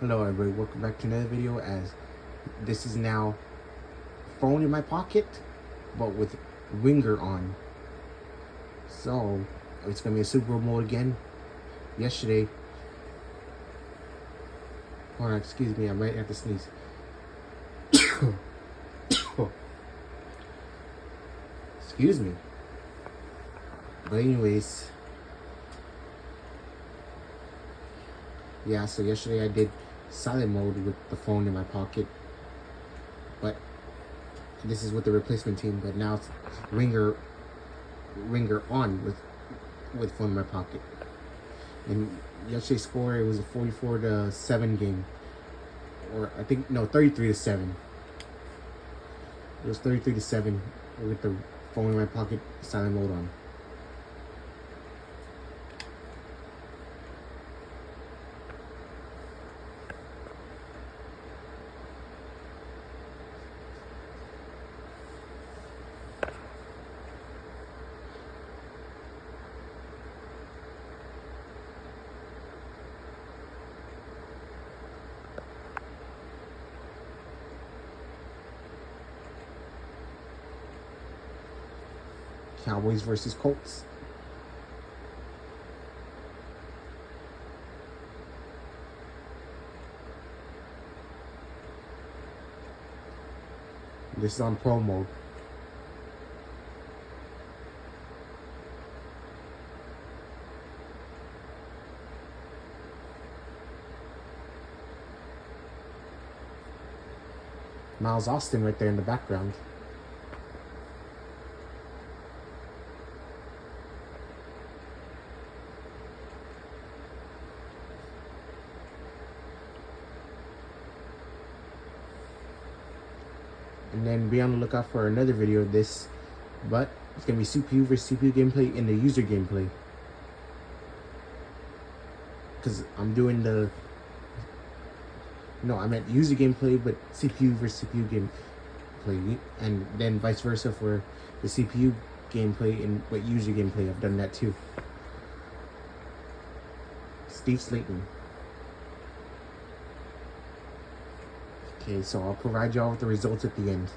Hello everybody, welcome back to another video. As this is now phone in my pocket but with ringer on. So it's gonna be a Super Bowl mode again. Yesterday, hold on, excuse me, I might have to sneeze. Excuse me. But anyways, yeah, so yesterday I did silent mode with the phone in my pocket, but this is with the replacement team. But now it's ringer on with phone in my pocket. And yesterday's score, it was a 44-7 game, or I think no, 33-7. It was 33-7 with the phone in my pocket, silent mode on. Cowboys versus Colts. This is on pro mode. Miles Austin right there in the background. And then be on the lookout for another video of this, but it's gonna be CPU versus CPU gameplay in the user gameplay. Cause I'm doing I meant user gameplay, but CPU versus CPU gameplay, and then vice versa for the CPU gameplay and but user gameplay. I've done that too. Steve Slayton. Okay, so I'll provide y'all with the results at the end.